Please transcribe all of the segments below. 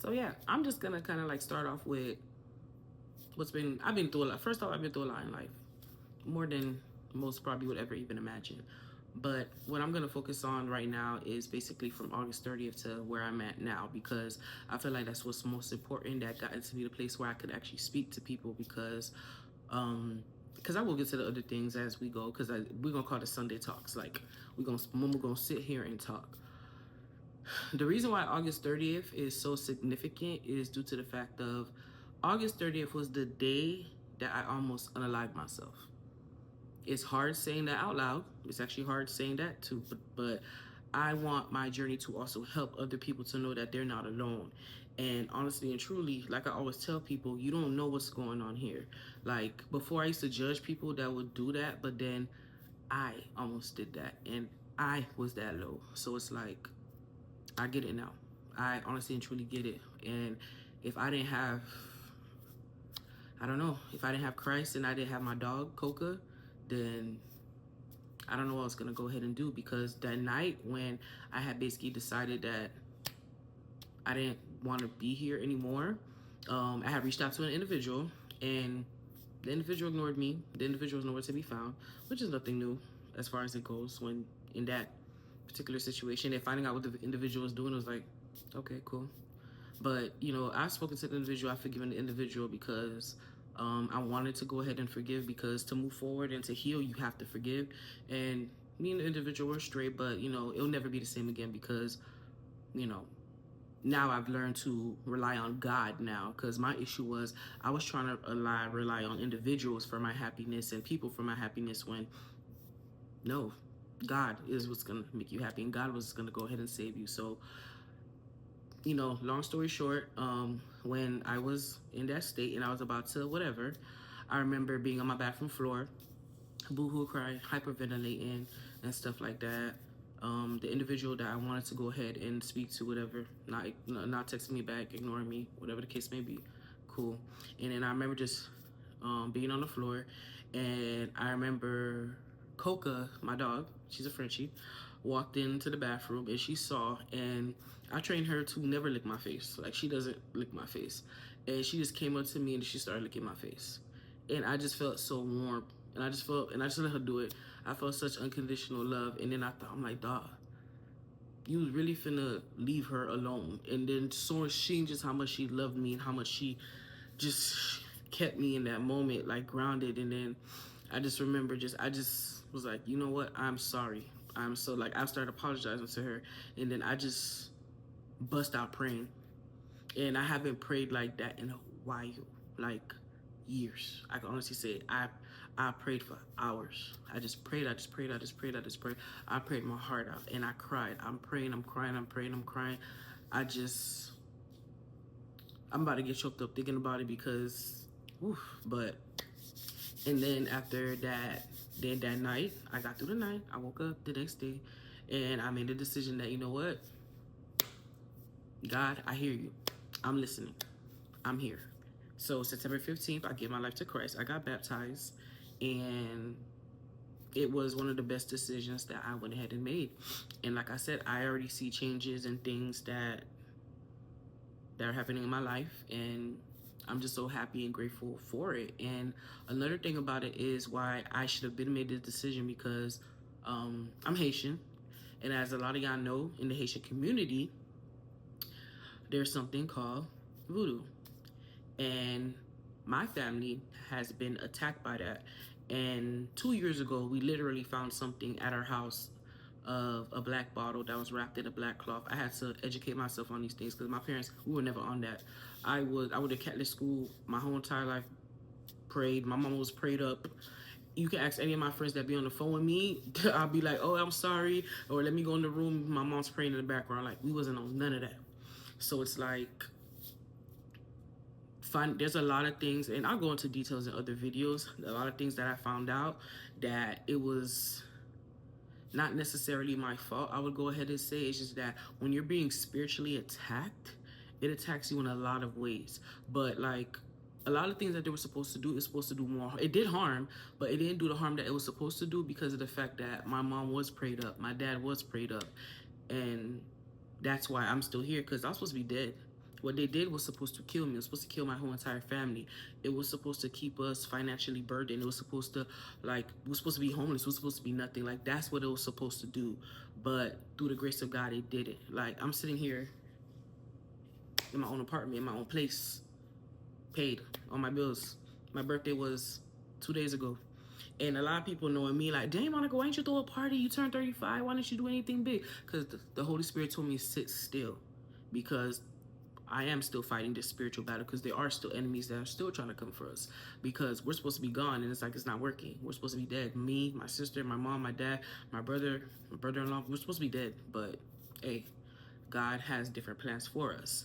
So yeah, I'm just gonna kind of like start off with I've been through a lot. First off, I've been through a lot in life, more than most probably would ever even imagine. But what I'm gonna focus on right now is basically from August 30th to where I'm at now, because I feel like that's what's most important. That got into me the place where I could actually speak to people, because I will get to the other things as we go, because we're gonna call it Sunday talks. Like we're gonna sit here and talk. The reason why August 30th is so significant is due to the fact of August 30th was the day that I almost unalived myself. It's hard saying that out loud. It's actually hard saying that too, but I want my journey to also help other people to know that they're not alone. And honestly and truly, like I always tell people, you don't know what's going on here. Like before, I used to judge people that would do that, but then I almost did that, and I was that low. So it's like I get it now. I honestly and truly get it. And if I didn't have, I don't know, if I didn't have Christ and I didn't have my dog Coca, then I don't know what I was gonna go ahead and do, because that night when I had basically decided that I didn't want to be here anymore, I had reached out to an individual, and the individual ignored me. The individual was nowhere to be found, which is nothing new as far as it goes. When in that particular situation, and finding out what the individual was doing, was like, okay, cool. But I've spoken to the individual. I've forgiven the individual because I wanted to go ahead and forgive, because to move forward and to heal, you have to forgive. And me and the individual were straight, but it'll never be the same again, because you know now I've learned to rely on God now, because my issue was I was trying to rely on individuals for my happiness and people for my happiness, when no, God is what's going to make you happy, and God was going to go ahead and save you. So long story short, when I was in that state and I was about to whatever, I remember being on my bathroom floor, boohoo crying, hyperventilating, and stuff like that. The individual that I wanted to go ahead and speak to, whatever, not texting me back, ignoring me, whatever the case may be, cool. And then I remember just being on the floor, and I remember Coca, my dog, she's a Frenchie, walked into the bathroom, and she saw, and I trained her to never lick my face. Like, she doesn't lick my face. And she just came up to me and she started licking my face. And I just felt so warm. And I just let her do it. I felt such unconditional love. And then I'm like, dog, you was really finna leave her alone. And then seeing just how much she loved me and how much she just kept me in that moment, like grounded. And then I just remember I just was like, you know what? I'm sorry. I started apologizing to her. And then I just bust out praying. And I haven't prayed like that in a while, like years. I can honestly say I prayed for hours. I just prayed. I prayed my heart out, and I cried. I'm praying. I'm crying. I'm praying. I'm crying. I'm about to get choked up thinking about it, because, oof. But and then after that, that night, I got through the night. I woke up the next day, and I made the decision that, you know what, God, I hear you. I'm listening. I'm here. So September 15th, I gave my life to Christ. I got baptized, and it was one of the best decisions that I went ahead and made. And like I said, I already see changes and things that are happening in my life, and I'm just so happy and grateful for it. And another thing about it is why I should have been made this decision, because I'm Haitian, and as a lot of y'all know, in the Haitian community, there's something called voodoo. And my family has been attacked by that. And 2 years ago, we literally found something at our house of a black bottle that was wrapped in a black cloth. I had to educate myself on these things, because my parents, we were never on that. I would have Catholic school my whole entire life, prayed. My mama was prayed up. You can ask any of my friends that be on the phone with me. I'll be like, oh, I'm sorry, or let me go in the room. My mom's praying in the background. Like, we wasn't on none of that. So it's like, there's a lot of things, and I'll go into details in other videos, a lot of things that I found out that it was not necessarily my fault. I would go ahead and say it's just that when you're being spiritually attacked, it attacks you in a lot of ways. But like, a lot of things that they were supposed to do, is supposed to do more. It did harm, but it didn't do the harm that it was supposed to do, because of the fact that my mom was prayed up, my dad was prayed up, and that's why I'm still here, because I was supposed to be dead. What they did was supposed to kill me. It was supposed to kill my whole entire family. It was supposed to keep us financially burdened. It was supposed to, like, we're supposed to be homeless. We're supposed to be nothing. Like, that's what it was supposed to do. But through the grace of God, it didn't. Like, I'm sitting here in my own apartment, in my own place, paid on my bills. My birthday was 2 days ago. And a lot of people knowing me like, dang, Monica, why didn't you throw a party? You turned 35. Why didn't you do anything big? Because the Holy Spirit told me to sit still, because I am still fighting this spiritual battle, because there are still enemies that are still trying to come for us, because we're supposed to be gone and it's like it's not working. We're supposed to be dead. Me, my sister, my mom, my dad, my brother-in-law, we're supposed to be dead. But hey, God has different plans for us.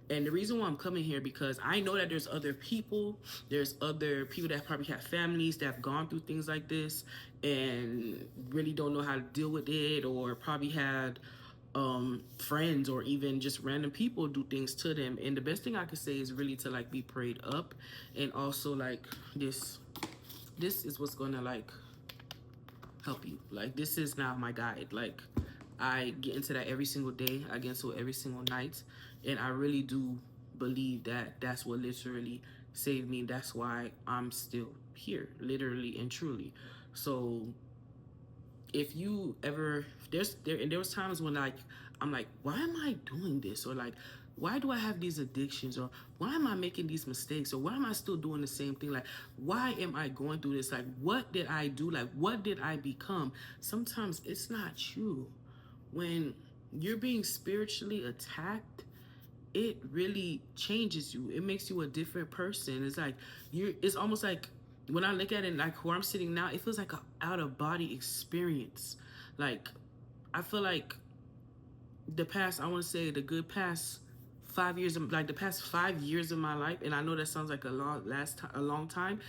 And the reason why I'm coming here, because I know that there's other people that probably have families that have gone through things like this and really don't know how to deal with it, or probably had friends or even just random people do things to them. And the best thing I could say is really to like be prayed up. And also like this is what's gonna like help you. Like, this is not my guide. Like, I get into that every single day. I get into it every single night. And I really do believe that that's what literally saved me. That's why I'm still here, literally and truly. So if you ever, there was times when like I'm like, why am I doing this? Or like, why do I have these addictions? Or why am I making these mistakes? Or why am I still doing the same thing? Like, why am I going through this? Like, what did I do? Like, what did I become? Sometimes it's not you. When you're being spiritually attacked, it really changes you. It makes you a different person. It's like it's almost like, when I look at it, like where I'm sitting now, it feels like an out of body experience. Like, I feel like the past, I want to say the good past 5 years, like the past 5 years of my life, and I know that sounds like a long time.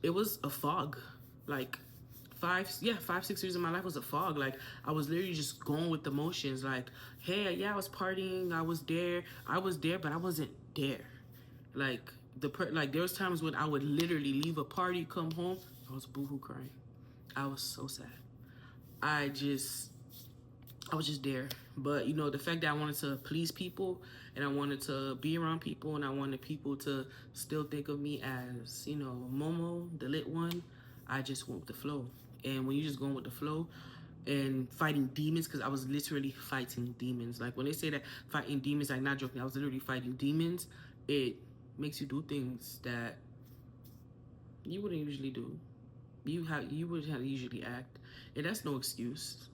It was a fog. Like 5, 6 years of my life was a fog. Like, I was literally just going with the motions. Like, hey, yeah, I was partying, I was there, but I wasn't there. Like like there was times when I would literally leave a party, come home, I was boohoo crying. I was so sad. I just I was just there. But you know, the fact that I wanted to please people, and I wanted to be around people, and I wanted people to still think of me as, you know, Momo, the lit one, I just went with the flow. And when you just going with the flow and fighting demons, because I was literally fighting demons. Like, when they say that fighting demons, like, not joking, I was literally fighting demons. It makes you do things that you wouldn't usually do. You would have usually act, and that's no excuse.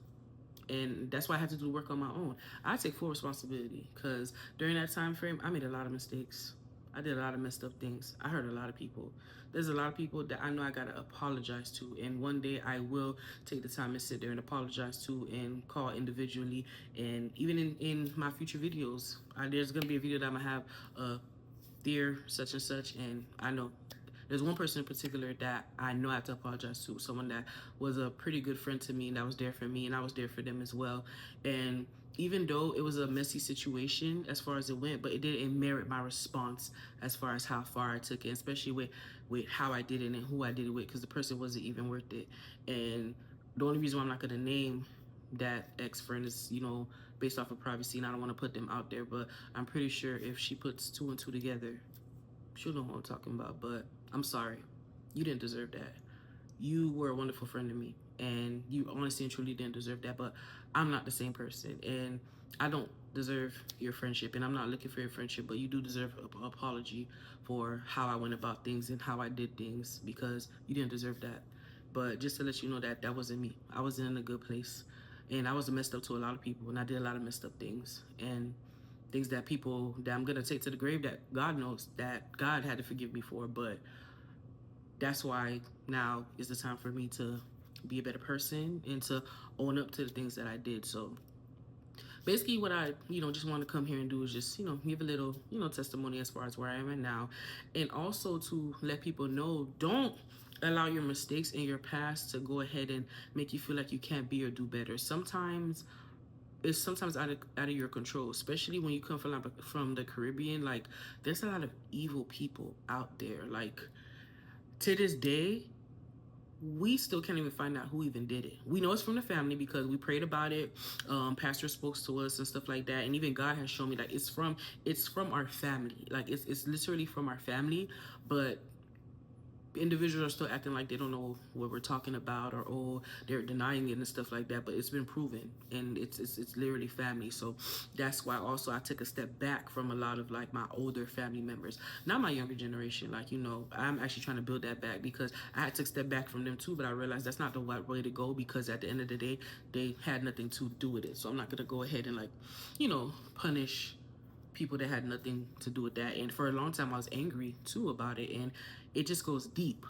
And that's why I had to do work on my own. I take full responsibility, because during that time frame, I made a lot of mistakes. I did a lot of messed up things. I hurt a lot of people. There's a lot of people that I know I gotta apologize to, and one day I will take the time and sit there and apologize to, and call individually. And even in my future videos, there's gonna be a video that I'm gonna have, dear such and such, and I know there's one person in particular that I know I have to apologize to, someone that was a pretty good friend to me, and that was there for me, and I was there for them as well. And even though it was a messy situation as far as it went, but it didn't merit my response as far as how far I took it, especially with how I did it and who I did it with, because the person wasn't even worth it. And the only reason why I'm not going to name that ex-friend is, you know, based off of privacy, and I don't want to put them out there, but I'm pretty sure if she puts two and two together, she'll know what I'm talking about. But I'm sorry, you didn't deserve that. You were a wonderful friend to me, and you honestly and truly didn't deserve that. But I'm not the same person, and I don't deserve your friendship, and I'm not looking for your friendship. But you do deserve an apology for how I went about things and how I did things, because you didn't deserve that. But just to let you know that that wasn't me. I wasn't in a good place, and I was messed up to a lot of people, and I did a lot of messed up things, and things that people that I'm gonna take to the grave, that God knows that God had to forgive me for. But that's why now is the time for me to be a better person and to own up to the things that I did. So basically what I, just want to come here and do is just, give a little, testimony as far as where I am at now. And also to let people know, don't allow your mistakes in your past to go ahead and make you feel like you can't be or do better. Sometimes it's sometimes out of your control, especially when you come from the Caribbean. Like, there's a lot of evil people out there. Like, to this day, we still can't even find out who even did it. We know it's from the family because we prayed about it. Pastor spoke to us and stuff like that, and even God has shown me that it's from our family. Like it's literally from our family, but individuals are still acting like they don't know what we're talking about, or they're denying it and stuff like that. But it's been proven, and it's literally family. So that's why also I took a step back from a lot of like my older family members, not my younger generation. Like, I'm actually trying to build that back, because I had to step back from them too, but I realized that's not the right way to go, because at the end of the day they had nothing to do with it. So I'm not gonna go ahead and, like, punish people that had nothing to do with that. And for a long time I was angry too about it, and it just goes deep.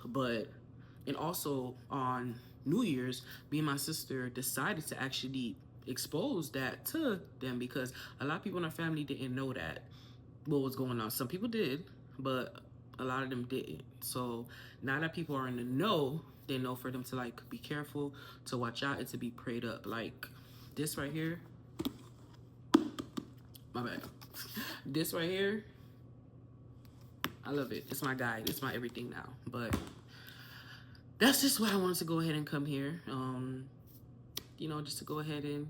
And also on New Year's, me and my sister decided to actually expose that to them, because a lot of people in our family didn't know that what was going on. Some people did, but a lot of them didn't. So now that people are in the know, they know for them to, like, be careful, to watch out, and to be prayed up. Like this right here, my bad. This right here, I love it. It's my guide. It's my everything now. But that's just why I wanted to go ahead and come here. Just to go ahead and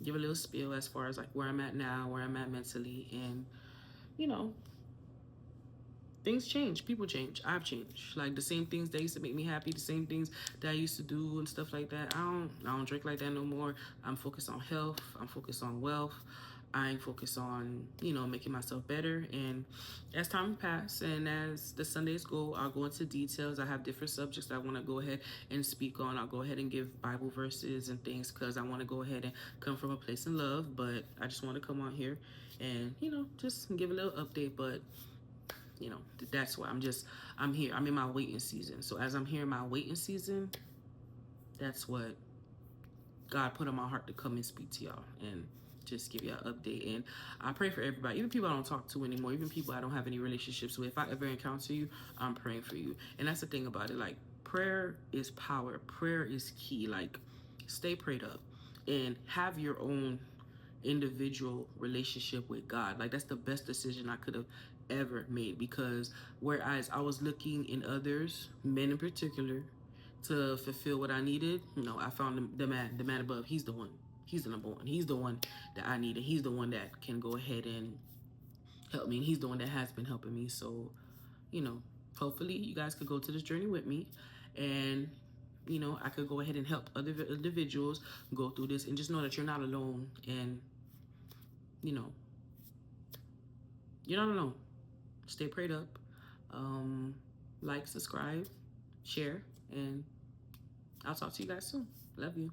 give a little spiel as far as like where I'm at now, where I'm at mentally, and you know, things change, people change, I've changed. Like the same things that used to make me happy, the same things that I used to do and stuff like that. I don't drink like that no more. I'm focused on health. I'm focused on wealth. I'm focused on, making myself better. And as time pass and as the Sundays go, I'll go into details. I have different subjects that I want to go ahead and speak on. I'll go ahead and give Bible verses and things, because I want to go ahead and come from a place in love. But I just want to come on here and, just give a little update. But that's why I'm here. I'm in my waiting season. So as I'm here in my waiting season, that's what God put on my heart to come and speak to y'all and just give y'all an update. And I pray for everybody, even people I don't talk to anymore, even people I don't have any relationships with. If I ever encounter you, I'm praying for you. And that's the thing about it. Like, prayer is power. Prayer is key. Like, stay prayed up and have your own individual relationship with God. Like, that's the best decision I could have ever made, because whereas I was looking in others, men in particular, to fulfill what I needed, I found the man above. He's the one. He's the number one. He's the one that I needed. He's the one that can go ahead and help me. And he's the one that has been helping me. So, hopefully you guys could go to this journey with me, and I could go ahead and help other individuals go through this, and just know that you're not alone. And you know, you're not alone. Stay prayed up. Like, subscribe, share, and I'll talk to you guys soon. Love you.